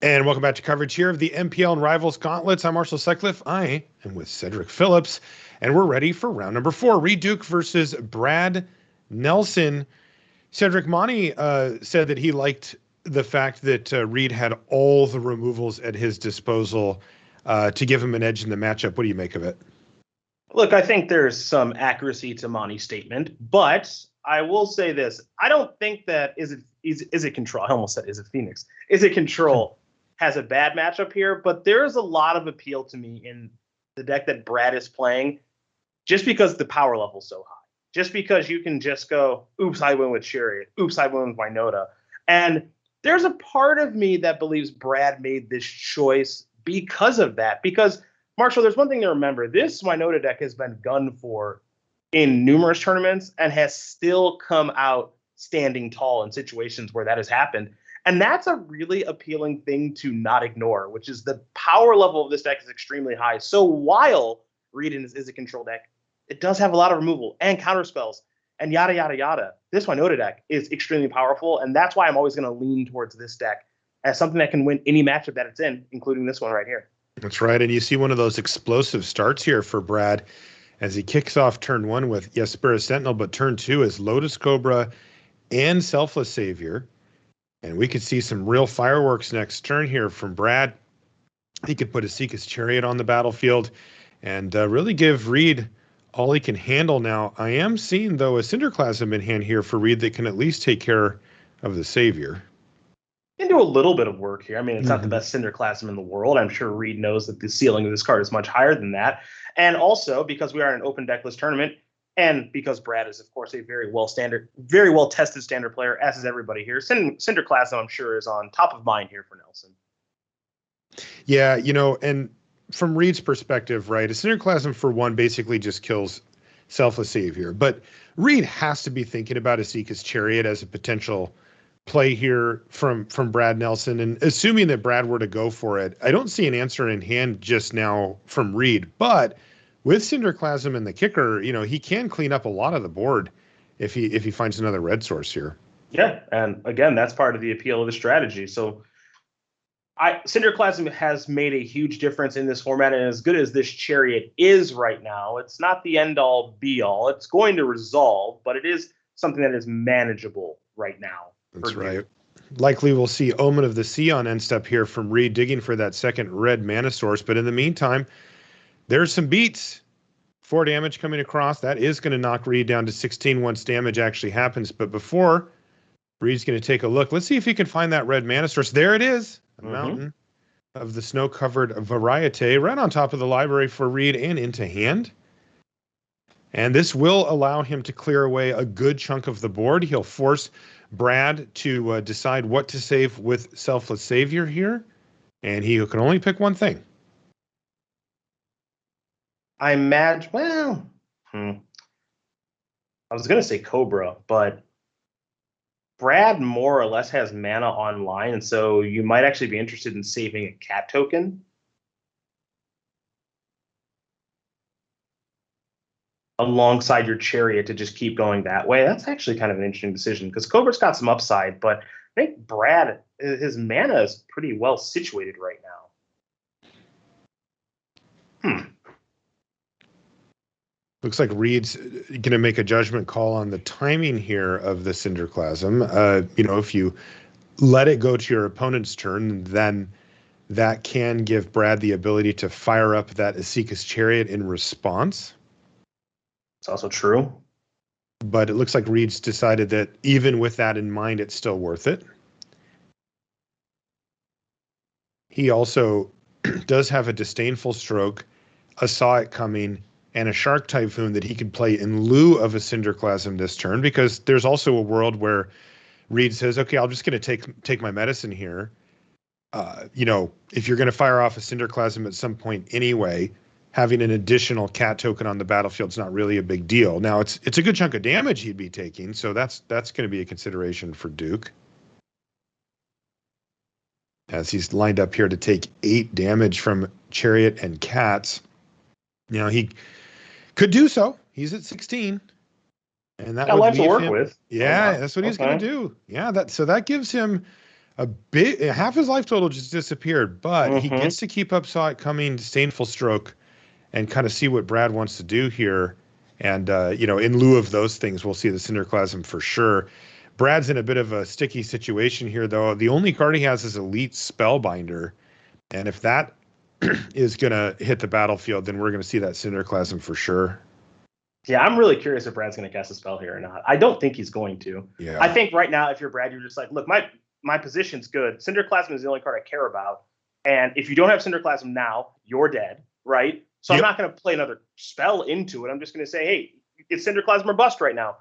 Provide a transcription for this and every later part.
And welcome back to coverage here of the MPL and Rivals Gauntlets. I'm Marshall Sutcliffe. I am with Cedric Phillips, and we're ready for round number 4. Reid Duke versus Brad Nelson. Cedric, Monty said that he liked the fact that Reid had all the removals at his disposal to give him an edge in the matchup. What do you make of it? Look, I think there's some accuracy to Monty's statement, but I will say this. I don't think that Izzet Control, I almost said Izzet Phoenix, Izzet Control has a bad matchup here, but there is a lot of appeal to me in the deck that Brad is playing just because the power level is so high. Just because you can just go, oops, I win with Chariot. Oops, I win with Winota. And there's a part of me that believes Brad made this choice because of that. Because, Marshall, there's one thing to remember. This Winota deck has been gunned for in numerous tournaments and has still come out standing tall in situations where that has happened. And that's a really appealing thing to not ignore, which is the power level of this deck is extremely high. So while Reid is a control deck, it does have a lot of removal and counter spells and yada, yada, yada. This Winota deck is extremely powerful, and that's why I'm always going to lean towards this deck as something that can win any matchup that it's in, including this one right here. That's right, and you see one of those explosive starts here for Brad as he kicks off turn 1 with, yes, Spirit Sentinel, but turn 2 is Lotus Cobra and Selfless Savior. And we could see some real fireworks next turn here from Brad. He could put a Seeker's Chariot on the battlefield and really give Reid all he can handle. Now, I am seeing, though, a Cinderclasm in hand here for Reid that can at least take care of the Savior. Can do a little bit of work here. I mean, it's not the best Cinderclasm in the world. I'm sure Reid knows that the ceiling of this card is much higher than that. And also, because we are in an open deckless tournament, and because Brad is, of course, a very well tested standard player, as is everybody here, Cinderclasm, I'm sure, is on top of mind here for Nelson. Yeah, and from Reid's perspective, right, a Cinderclasm for one basically just kills Selfless Savior. But Reid has to be thinking about a Seeker's Chariot as a potential play here from Brad Nelson. And assuming that Brad were to go for it, I don't see an answer in hand just now from Reid. But with Cinderclasm and the kicker, he can clean up a lot of the board if he finds another red source here. Yeah, and again, that's part of the appeal of the strategy. So Cinderclasm has made a huge difference in this format, and as good as this Chariot is right now, it's not the end-all, be-all. It's going to resolve, but it is something that is manageable right now. That's right. Likely we'll see Omen of the Sea on end step here from Reid, digging for that second red mana source. But in the meantime, there's some beats. 4 damage coming across. That is going to knock Reid down to 16 once damage actually happens. But before, Reid's going to take a look. Let's see if he can find that red mana source. There it is. A mountain of the snow-covered variety right on top of the library for Reid and into hand. And this will allow him to clear away a good chunk of the board. He'll force Brad to decide what to save with Selfless Savior here. And he can only pick one thing. I imagine, I was going to say Cobra, but Brad more or less has mana online, and so you might actually be interested in saving a cat token. Alongside your Chariot to just keep going that way. That's actually kind of an interesting decision because Cobra's got some upside, but I think Brad, his mana is pretty well situated right now. Looks like Reid's going to make a judgment call on the timing here of the Cinderclasm. If you let it go to your opponent's turn, then that can give Brad the ability to fire up that Seeker's Chariot in response. It's also true. But it looks like Reid's decided that even with that in mind, it's still worth it. He also does have a Disdainful Stroke, a Saw It Coming, and a Shark Typhoon that he could play in lieu of a Cinderclasm this turn, because there's also a world where Reid says, okay, I'm just going to take my medicine here. If you're going to fire off a Cinderclasm at some point anyway, having an additional cat token on the battlefield is not really a big deal. Now, it's a good chunk of damage he'd be taking, so that's going to be a consideration for Duke. As he's lined up here to take 8 damage from Chariot and Cats. Now, he could do so. He's at 16. And that would leave to work him with. Yeah, that's what he's going to do. Yeah, that gives him a bit, half his life total just disappeared, but he Mm-hmm. gets to keep up Saw It Coming, Disdainful Stroke, and kind of see what Brad wants to do here. And, in lieu of those things, we'll see the Cinderclasm for sure. Brad's in a bit of a sticky situation here, though. The only card he has is Elite Spellbinder. And if that is going to hit the battlefield, then we're going to see that Cinderclasm for sure. Yeah, I'm really curious if Brad's going to cast a spell here or not. I don't think he's going to. Yeah. I think right now, if you're Brad, you're just like, look, my position's good. Cinderclasm is the only card I care about. And if you don't have Cinderclasm now, you're dead, right? So Yep. I'm not going to play another spell into it. I'm just going to say, hey, it's Cinderclasm or bust right now.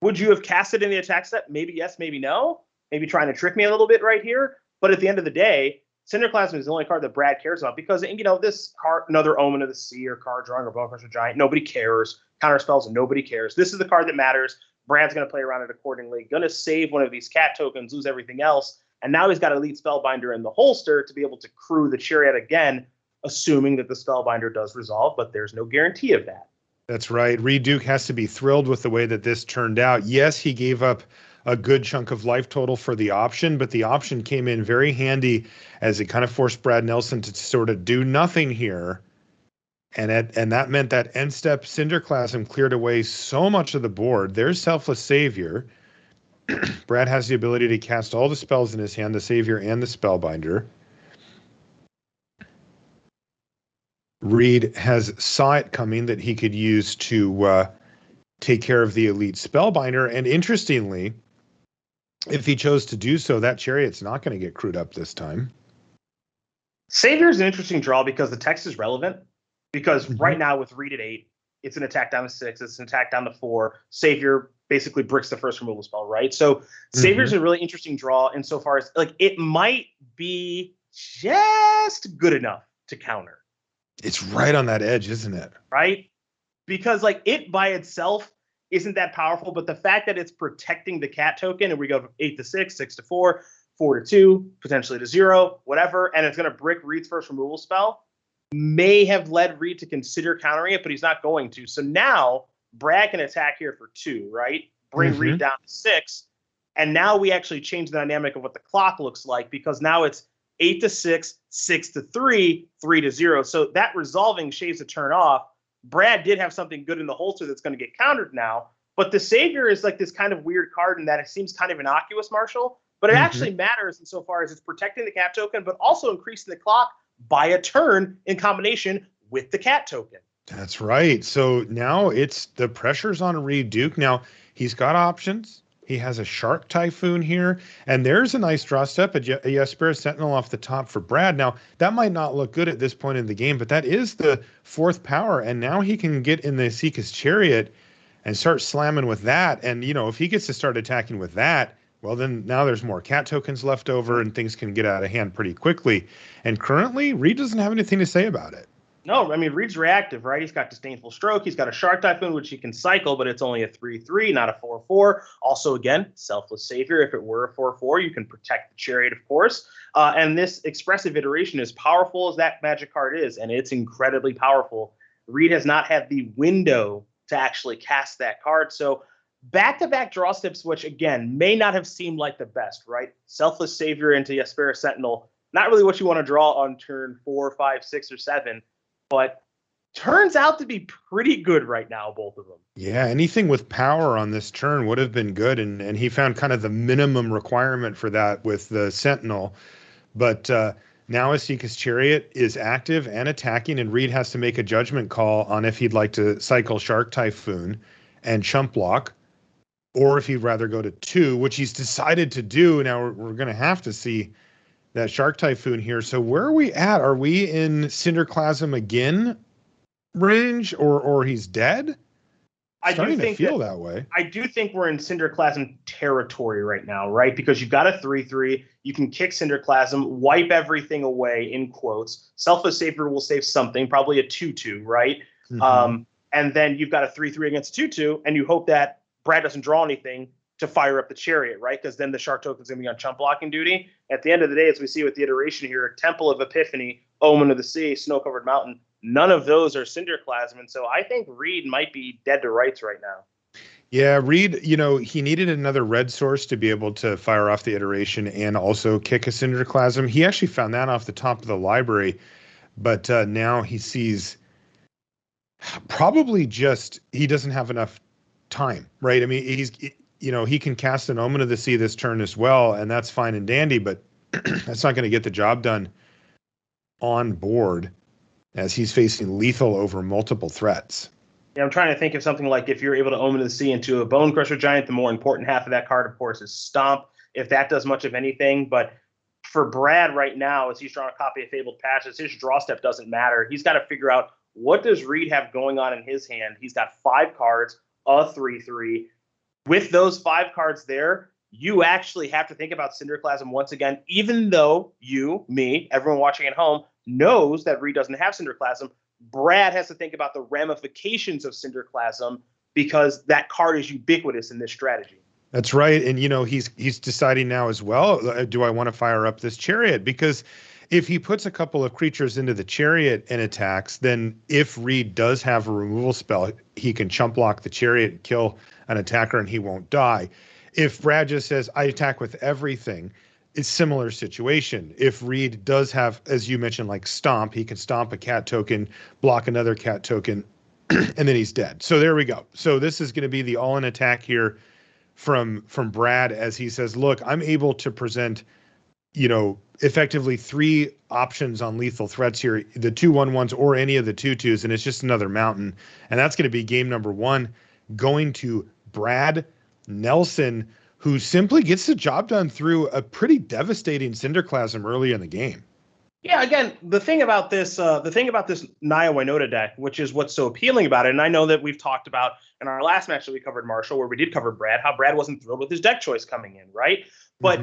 Would you have cast it in the attack step? Maybe yes, maybe no. Maybe trying to trick me a little bit right here. But at the end of the day, Cinderclasm is the only card that Brad cares about because, this card, another Omen of the Sea or card drawing or Bonecrusher Giant, nobody cares. Counter spells, nobody cares. This is the card that matters. Brad's going to play around it accordingly. Going to save one of these cat tokens, lose everything else. And now he's got Elite Spellbinder in the holster to be able to crew the Chariot again, assuming that the Spellbinder does resolve, but there's no guarantee of that. That's right. Reid Duke has to be thrilled with the way that this turned out. Yes, he gave up a good chunk of life total for the option, but the option came in very handy as it kind of forced Brad Nelson to sort of do nothing here. And that meant that end step Cinderclasm cleared away so much of the board. There's Selfless Savior. Brad has the ability to cast all the spells in his hand, the Savior and the Spellbinder. Reid has Saw It Coming that he could use to take care of the Elite Spellbinder. And interestingly, if he chose to do so, that Chariot's not going to get crewed up this time. Savior is an interesting draw because the text is relevant. Because right now with Reid at 8, it's an attack down to 6, it's an attack down to 4. Savior basically bricks the first removal spell, right? So Savior's a really interesting draw insofar as it might be just good enough to counter. It's right on that edge, isn't it? Right? Because it by itself isn't that powerful, but the fact that it's protecting the cat token, and we go from 8 to 6, 6 to 4, 4 to 2, potentially to 0, whatever, and it's going to brick Reid's first removal spell, may have led Reid to consider countering it, but he's not going to. So now Brad can attack here for 2, right? Bring Reid down to 6. And now we actually change the dynamic of what the clock looks like because now it's 8 to 6, 6 to 3, 3 to 0. So that resolving shaves a turn off. Brad did have something good in the holster that's going to get countered now. But the Savior is this kind of weird card in that it seems kind of innocuous, Marshall. But it actually matters insofar as it's protecting the cat token, but also increasing the clock by a turn in combination with the cat token. That's right. So now the pressure's on Reid Duke. Now he's got options. He has a Shark Typhoon here, and there's a nice draw step, a Jesper Sentinel off the top for Brad. Now that might not look good at this point in the game, but that is the 4th power, and now he can get in the Seeka's Chariot and start slamming with that. And if he gets to start attacking with that, well, then now there's more cat tokens left over and things can get out of hand pretty quickly. And currently, Reid doesn't have anything to say about it. No, I mean, Reid's reactive, right? He's got Disdainful Stroke. He's got a Shark Typhoon, which he can cycle, but it's only a 3/3, not a 4/4. Also, again, Selfless Savior. If it were a 4/4, you can protect the Chariot, of course. And this expressive iteration, as powerful as that magic card is, and it's incredibly powerful, Reid has not had the window to actually cast that card. So back-to-back draw steps, which, again, may not have seemed like the best, right? Selfless Savior into Jesper Sentinel. Not really what you want to draw on turn 4, 5, 6, or 7. But turns out to be pretty good right now, both of them. Yeah, anything with power on this turn would have been good, and he found kind of the minimum requirement for that with the Sentinel. But now Seeka's Chariot is active and attacking, and Reid has to make a judgment call on if he'd like to cycle Shark Typhoon and Chump Block, or if he'd rather go to 2, which he's decided to do. Now we're going to have to see that Shark Typhoon here. So where are we at? Are we in Cinderclasm again range, or he's dead? Starting to feel that way. I do think we're in Cinderclasm territory right now, right? Because you've got a 3/3. You can kick Cinderclasm, wipe everything away, in quotes. Selfless Savior will save something, probably a 2/2, right? And then you've got a 3/3 against a 2/2, and you hope that Brad doesn't draw anything to fire up the Chariot, right? Because then the Shark token is going to be on chump blocking duty. At the end of the day, as we see with the iteration here, Temple of Epiphany, Omen of the Sea, Snow-Covered Mountain, none of those are Cinderclasm. And so I think Reid might be dead to rights right now. Yeah, Reid, he needed another red source to be able to fire off the iteration and also kick a Cinderclasm. He actually found that off the top of the library, but now he sees probably just he doesn't have enough time, right? I mean, he can cast an Omen of the Sea this turn as well, and that's fine and dandy, but that's not going to get the job done on board as he's facing lethal over multiple threats. Yeah, I'm trying to think of something like if you're able to Omen of the Sea into a Bone Crusher Giant, the more important half of that card, of course, is Stomp, if that does much of anything. But for Brad right now, as he's drawing a copy of Fabled Patches, his draw step doesn't matter. He's got to figure out what does Reid have going on in his hand. He's got 5 cards, a 3/3. With those 5 cards there, you actually have to think about Cinderclasm once again, even though you, me, everyone watching at home knows that Reid doesn't have Cinderclasm. Brad has to think about the ramifications of Cinderclasm because that card is ubiquitous in this strategy. That's right. And, he's deciding now as well, do I want to fire up this Chariot? Because if he puts a couple of creatures into the Chariot and attacks, then if Reid does have a removal spell, he can chump block the Chariot and kill an attacker and he won't die. If Brad just says, I attack with everything, it's similar situation. If Reid does have, as you mentioned, like Stomp, he can stomp a cat token, block another cat token, and then he's dead. So there we go. So this is going to be the all-in attack here from Brad as he says, look, I'm able to present, effectively 3 options on lethal threats here, the 2/1/1s or any of the 2/2s, and it's just another mountain. And that's going to be game number 1 going to Brad Nelson, who simply gets the job done through a pretty devastating Cinderclasm early in the game. Yeah, again, the thing about this Naya Winota deck, which is what's so appealing about it, and I know that we've talked about in our last match that we covered Marshall, where we did cover Brad, how Brad wasn't thrilled with his deck choice coming in, right? But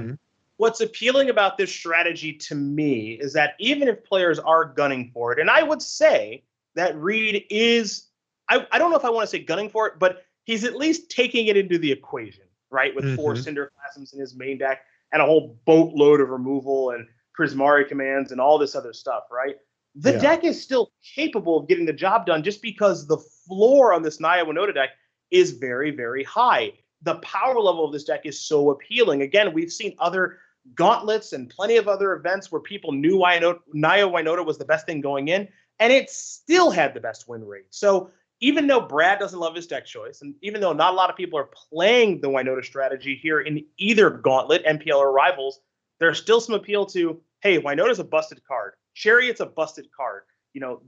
what's appealing about this strategy to me is that even if players are gunning for it, and I would say that Reid is, I don't know if I want to say gunning for it, but he's at least taking it into the equation, right? With 4 Cinderclasms in his main deck and a whole boatload of removal and Prismari commands and all this other stuff, right? The deck is still capable of getting the job done just because the floor on this Naya Winota deck is very, very high. The power level of this deck is so appealing. Again, we've seen other gauntlets and plenty of other events where people knew Naya Winota was the best thing going in, and it still had the best win rate. So even though Brad doesn't love his deck choice, and even though not a lot of people are playing the Winota strategy here in either Gauntlet, MPL, or Rivals, there's still some appeal to, hey, Winota's a busted card. Chariot's a busted card.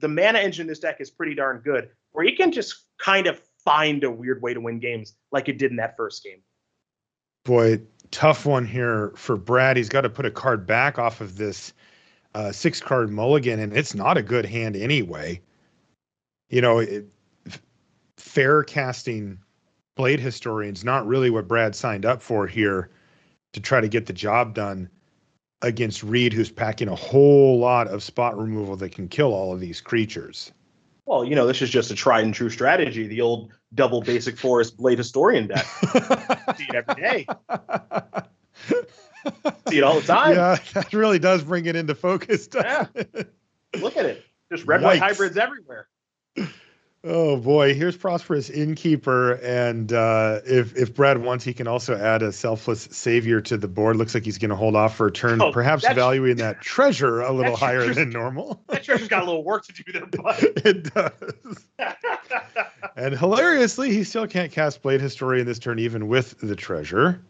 The mana engine in this deck is pretty darn good, where you can just kind of find a weird way to win games like it did in that first game. Boy, tough one here for Brad. He's got to put a card back off of this 6-card mulligan, and it's not a good hand anyway. Fair casting Blade Historian's not really what Brad signed up for here to try to get the job done against Reid, who's packing a whole lot of spot removal that can kill all of these creatures. Well, this is just a tried and true strategy, the old double basic forest Blade Historian deck. See it every day. See it all the time. Yeah, that really does bring it into focus. Yeah. Look at it. Just red-white hybrids everywhere. Oh boy, here's Prosperous Innkeeper, and if Brad wants, he can also add a Selfless Savior to the board. Looks like he's going to hold off for a turn, perhaps valuing that treasure a little higher than normal. That treasure's got a little work to do there, bud. It does. And hilariously, he still can't cast Blade Historian this turn, even with the treasure.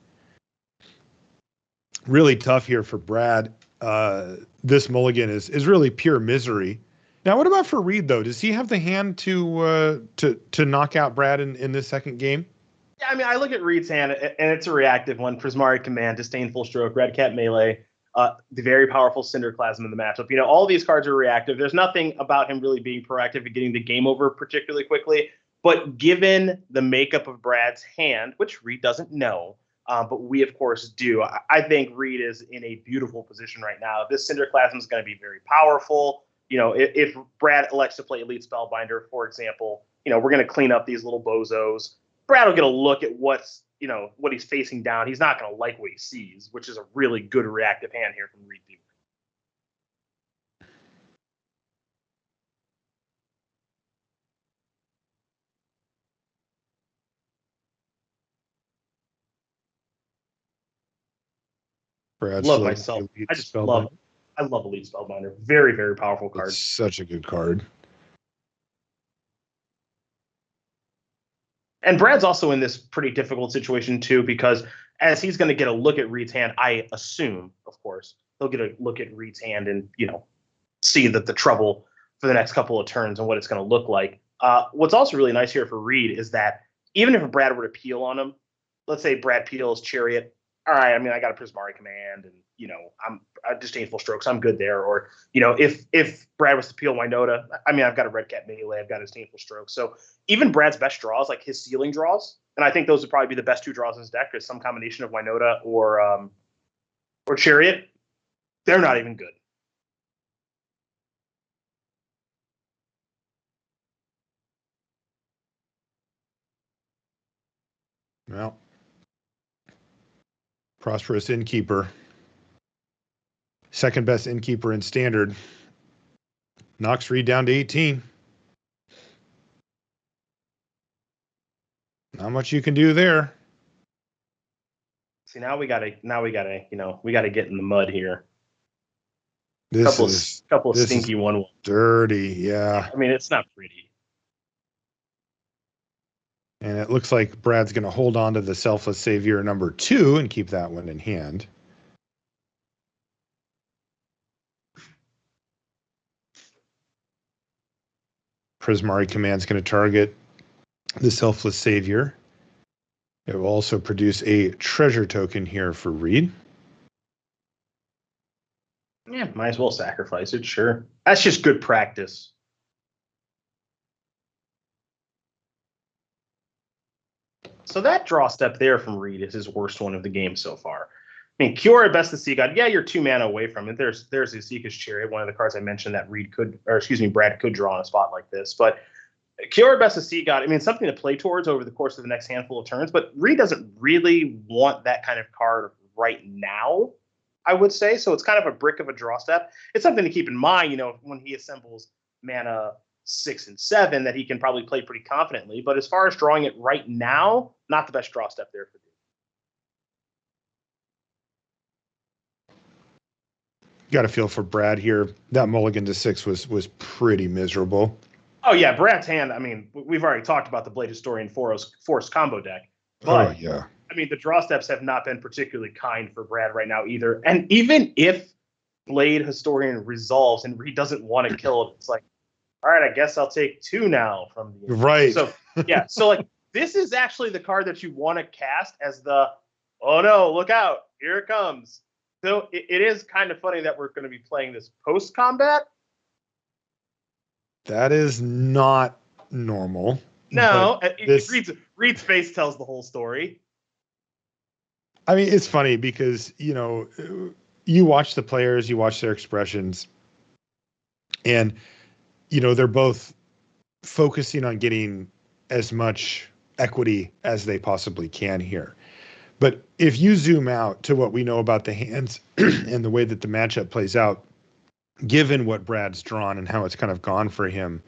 Really tough here for Brad. This mulligan is really pure misery. Now, what about for Reid, though? Does he have the hand to knock out Brad in this second game? Yeah, I mean, I look at Reid's hand, and it's a reactive one. Prismari Command, Disdainful Stroke, Red Cat Melee, the very powerful Cinderclasm in the matchup. All these cards are reactive. There's nothing about him really being proactive and getting the game over particularly quickly. But given the makeup of Brad's hand, which Reid doesn't know, but we, of course, do, I think Reid is in a beautiful position right now. This Cinderclasm is going to be very powerful. If Brad elects to play Elite Spellbinder, for example, we're going to clean up these little bozos. Brad will get a look at what he's facing down. He's not going to like what he sees, which is a really good reactive hand here from Reid. Brad Love still myself. elite I just spellbinder. I love Elite Spellbinder. Very, very powerful card. It's such a good card. And Brad's also in this pretty difficult situation too, because as he's going to get a look at Reed's hand, I assume, of course, he'll get a look at Reed's hand and, see that the trouble for the next couple of turns and what it's going to look like. What's also really nice here for Reid is that even if Brad were to peel on him, let's say Brad peels Chariot. All right, I mean, I got a Prismari command and, I'm a Disdainful Strokes. I'm good there. Or, if Brad was to peel Winota, I mean, I've got a Red Cat melee. I've got a Disdainful Strokes. So even Brad's best draws, like his ceiling draws, and I think those would probably be the best two draws in his deck, is some combination of Winota or Chariot. They're not even good. Well, Prosperous Innkeeper. Second best Innkeeper in Standard. Knocks Reid down to 18. Not much you can do there. See, now we gotta get in the mud here. This couple of this stinky is 1/1. dirty, yeah. I mean, it's not pretty. And it looks like Brad's going to hold on to the Selfless Savior number 2 and keep that one in hand. Prismari Command's going to target the Selfless Savior. It will also produce a treasure token here for Reid. Yeah, might as well sacrifice it, sure. That's just good practice. So that draw step there from Reid is his worst one of the game so far. I mean, Kiora, Best of Sea God. Yeah, you're 2 mana away from it. There's Azeka's Chariot, one of the cards I mentioned that Brad could draw on a spot like this. But Kiora, Best of Sea God, I mean, something to play towards over the course of the next handful of turns. But Reid doesn't really want that kind of card right now, I would say. So it's kind of a brick of a draw step. It's something to keep in mind, when he assembles mana 6 and 7, that he can probably play pretty confidently. But as far as drawing it right now, not the best draw step there for Dude. Got a feel for Brad here. That mulligan to 6 was pretty miserable. Oh yeah, Brad's hand. I mean, we've already talked about the Blade Historian Force combo deck, but oh yeah, I mean, the draw steps have not been particularly kind for Brad right now either. And even if Blade Historian resolves and he doesn't want to kill it, it's like, all right, I guess I'll take 2 now from the right. So yeah, so like this is actually the card that you want to cast as the, oh no, look out, here it comes. So it is kind of funny that we're going to be playing this post combat. That is not normal. No, Reid's face tells the whole story. I mean, it's funny because, you watch the players, you watch their expressions, and, they're both focusing on getting as much equity as they possibly can here. But if you zoom out to what we know about the hands and the way that the matchup plays out, given what Brad's drawn and how it's kind of gone for him,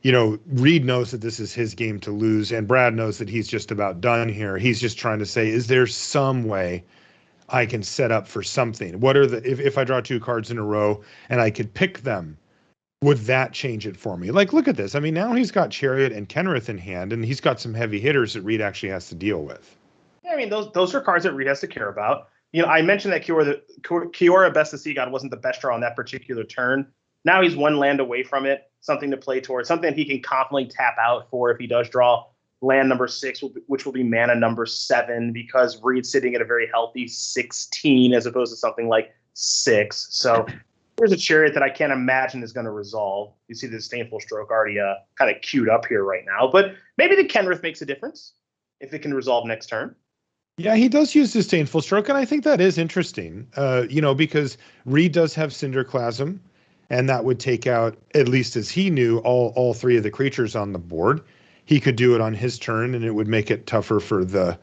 Reid knows that this is his game to lose, and Brad knows that he's just about done here. He's just trying to say, is there some way I can set up for something? What are if I draw 2 cards in a row and I could pick them, would that change it for me? Like, look at this. I mean, now he's got Chariot and Kenrith in hand, and he's got some heavy hitters that Reid actually has to deal with. I mean, those are cards that Reid has to care about. I mentioned that Kiora, Best of Sea God wasn't the best draw on that particular turn. Now he's 1 land away from it, something to play towards, something he can confidently tap out for if he does draw land number 6, which will be mana number 7, because Reid's sitting at a very healthy 16 as opposed to something like 6. So there's a Chariot that I can't imagine is going to resolve. You see the Disdainful Stroke already kind of queued up here right now, but maybe the Kenrith makes a difference if it can resolve next turn. Yeah, he does use Disdainful Stroke, and I think that is interesting, because Reid does have Cinderclasm, and that would take out, at least as he knew, all 3 of the creatures on the board. He could do it on his turn, and it would make it tougher for the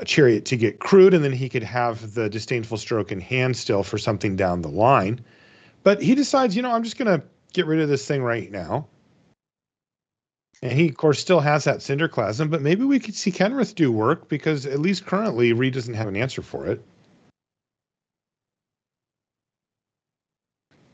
Chariot to get crewed, and then he could have the Disdainful Stroke in hand still for something down the line. But he decides, I'm just going to get rid of this thing right now. And he, of course, still has that Cinderclasm, but maybe we could see Kenrith do work, because at least currently Reid doesn't have an answer for it.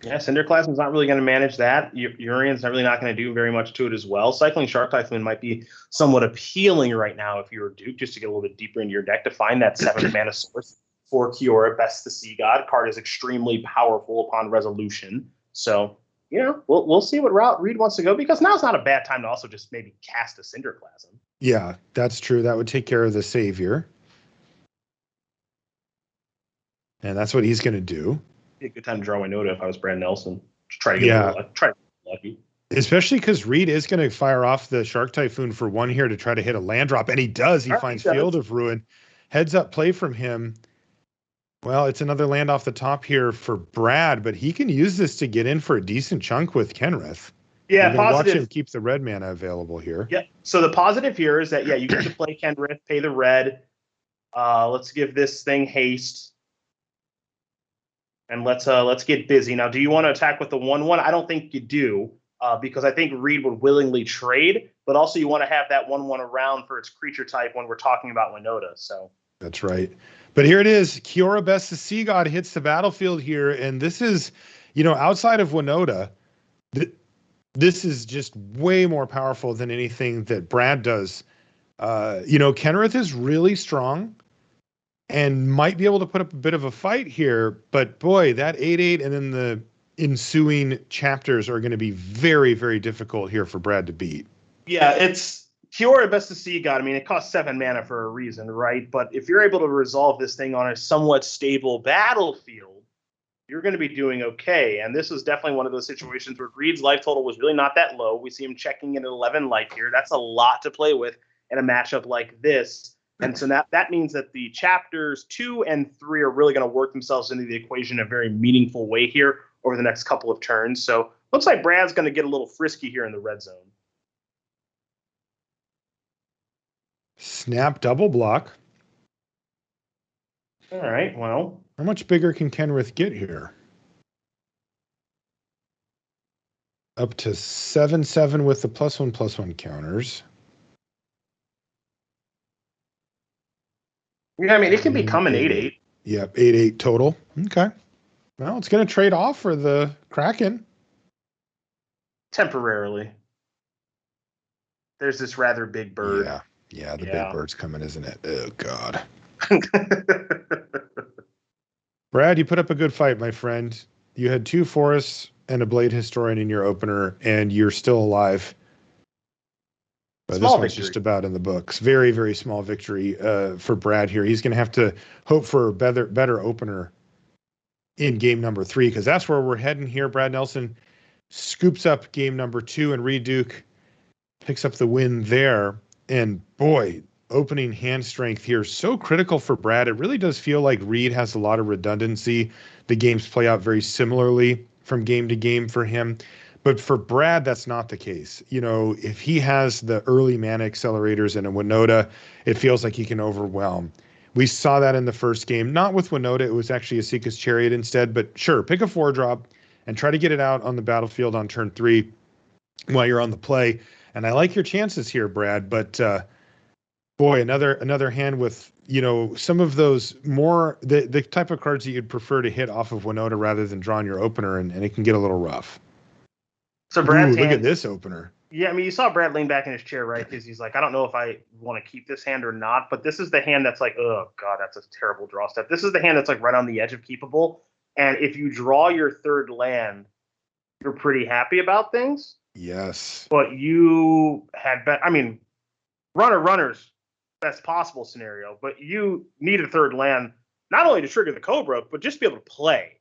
Yeah, Cinderclasm's not really going to manage that. Urian's not going to do very much to it as well. Cycling Shark Typhoon might be somewhat appealing right now if you're Duke, just to get a little bit deeper into your deck to find that 7th mana source for Kiora, Best the Sea God. Card is extremely powerful upon resolution. So, we'll see what route Reid wants to go, because now's not a bad time to also just maybe cast a Cinderclasm. Yeah, that's true. That would take care of the Savior. And that's what he's going to do. Be a good time to draw Winota if I was Brad Nelson. Just try to get lucky. Especially because Reid is going to fire off the Shark Typhoon for 1 here to try to hit a land drop. And he does. He finds Field of Ruin. Heads up play from him. Well, it's another land off the top here for Brad, but he can use this to get in for a decent chunk with Kenrith. Yeah, positive. Watch him keep the red mana available here. Yeah. So the positive here is that, you get to play Kenrith, pay the red. Let's give this thing haste. And let's get busy. Now, do you want to attack with the 1/1? I don't think you do, because I think Reid would willingly trade, but also you want to have that 1/1 around for its creature type when we're talking about Winota. So that's right. But here it is. Kiora, Best the Sea God hits the battlefield here, and this is, outside of Winota, this is just way more powerful than anything that Brad does. Kenrith is really strong and might be able to put up a bit of a fight here, but boy, that 8/8 and then the ensuing chapters are going to be very, very difficult here for Brad to beat. Yeah, it's Kiora, Best to See God. I mean, it costs 7 mana for a reason, right? But if you're able to resolve this thing on a somewhat stable battlefield, you're going to be doing okay. And this is definitely one of those situations where Reid's life total was really not that low. We see him checking in at 11 life here. That's a lot to play with in a matchup like this. And so that means that the chapters 2 and 3 are really going to work themselves into the equation in a very meaningful way here over the next couple of turns. So looks like Brad's going to get a little frisky here in the red zone. Snap double block. All right, well. How much bigger can Kenrith get here? Up to 7/7 with the +1/+1 counters. Yeah, I mean, it can become an 8/8. Yep, 8/8 total. Okay. Well, it's going to trade off for the Kraken. Temporarily. There's this rather big bird. Yeah, the big bird's coming, isn't it? Oh, God. Brad, you put up a good fight, my friend. You had 2 forests and a Blade Historian in your opener, and you're still alive. But this one's just about in the books. Very, very small victory for Brad here. He's going to have to hope for a better opener in game number 3, because that's where we're heading here. Brad Nelson scoops up game number 2, and Reid Duke picks up the win there. And boy, opening hand strength here, so critical for Brad. It really does feel like Reid has a lot of redundancy. The games play out very similarly from game to game for him. But for Brad, that's not the case. If he has the early mana accelerators in a Winota, it feels like he can overwhelm. We saw that in the first game, not with Winota. It was actually a Seeka's Chariot instead. But sure, pick a 4-drop and try to get it out on the battlefield on turn 3 while you're on the play. And I like your chances here, Brad. But boy, another hand with, some of those more the type of cards that you'd prefer to hit off of Winota rather than drawing your opener, and it can get a little rough. So Brad's look at this opener. Yeah, I mean, you saw Brad lean back in his chair, right? Because he's like, I don't know if I want to keep this hand or not. But this is the hand that's like, oh, God, that's a terrible draw step. This is the hand that's like right on the edge of keepable. And if you draw your 3rd land, you're pretty happy about things. Yes. But you had runners, best possible scenario. But you need a 3rd land, not only to trigger the Cobra, but just be able to play.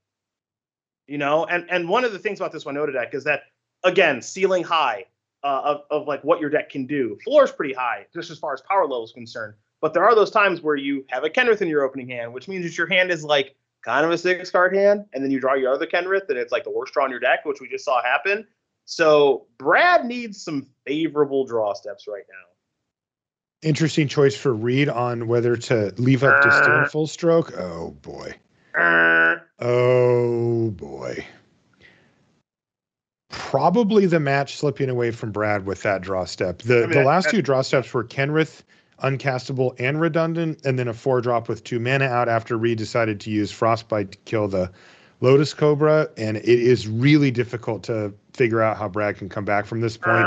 And one of the things about this Winota deck is that, again, ceiling high of like what your deck can do. Floor is pretty high, just as far as power level is concerned. But there are those times where you have a Kenrith in your opening hand, which means that your hand is like kind of a 6-card hand, and then you draw your other Kenrith, and it's like the worst draw in your deck, which we just saw happen. So Brad needs some favorable draw steps right now. Interesting choice for Reid on whether to leave up Disdain full stroke. Oh, boy. Oh, boy. Probably the match slipping away from Brad with that draw step. The last 2 draw steps were Kenrith, uncastable and redundant, and then a 4-drop with 2 mana out after Reid decided to use Frostbite to kill the Lotus Cobra, and it is really difficult to figure out how Brad can come back from this point.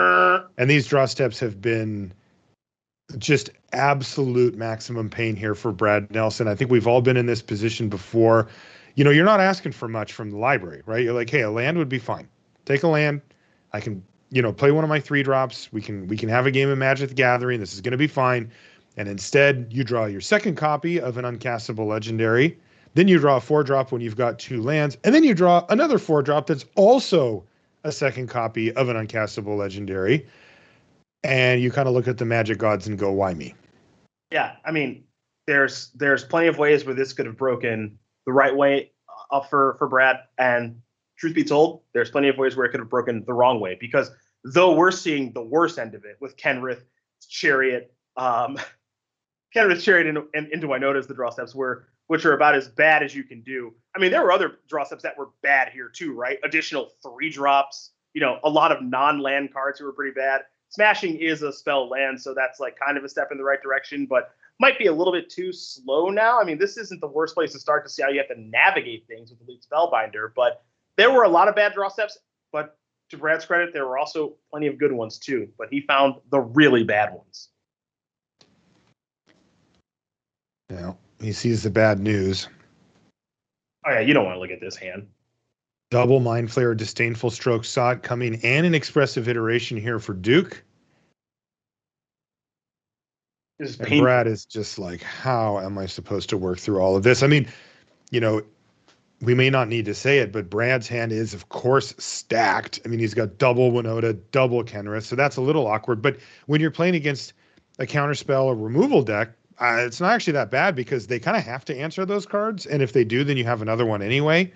And these draw steps have been just absolute maximum pain here for Brad Nelson. I think we've all been in this position before. You're not asking for much from the library, right? You're like, hey, a land would be fine. Take a land. I can, play one of my 3-drops. We can have a game of Magic the Gathering. This is going to be fine. And instead, you draw your second copy of an uncastable legendary. Then you draw a 4-drop when you've got 2 lands. And then you draw another 4-drop that's also a second copy of an uncastable legendary. And you kind of look at the Magic gods and go, why me? Yeah, I mean, there's plenty of ways where this could have broken the right way for Brad. And truth be told, there's plenty of ways where it could have broken the wrong way. Because though we're seeing the worst end of it with Kenrith, Chariot, Kenrith, Chariot, and into Winota, the draw steps which are about as bad as you can do. I mean, there were other draw steps that were bad here too, right? Additional 3-drops, a lot of non-land cards who were pretty bad. Smashing is a spell land, so that's like kind of a step in the right direction, but might be a little bit too slow now. I mean, this isn't the worst place to start to see how you have to navigate things with Elite Spellbinder, but there were a lot of bad draw steps, but to Brad's credit, there were also plenty of good ones too, but he found the really bad ones. Now, he sees the bad news. Oh yeah, you don't want to look at this hand. Double Mind Flayer, Disdainful Stroke, saw it coming, and an expressive iteration here for Duke. And Brad is just like, how am I supposed to work through all of this? I mean, we may not need to say it, but Brad's hand is, of course, stacked. I mean, he's got double Winota, double Kenrith, so that's a little awkward. But when you're playing against a counterspell or removal deck, it's not actually that bad because they kind of have to answer those cards. And if they do, then you have another one anyway.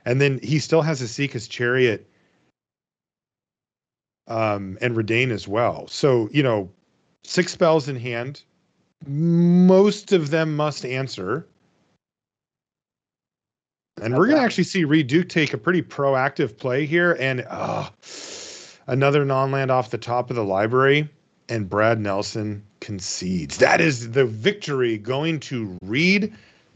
And then he still has a Seeka's Chariot and Redain as well. So, 6 spells in hand. Most of them must answer. And we're going to actually see Reid Duke take a pretty proactive play here. And another non-land off the top of the library. And Brad Nelson concedes. That is the victory going to Reid.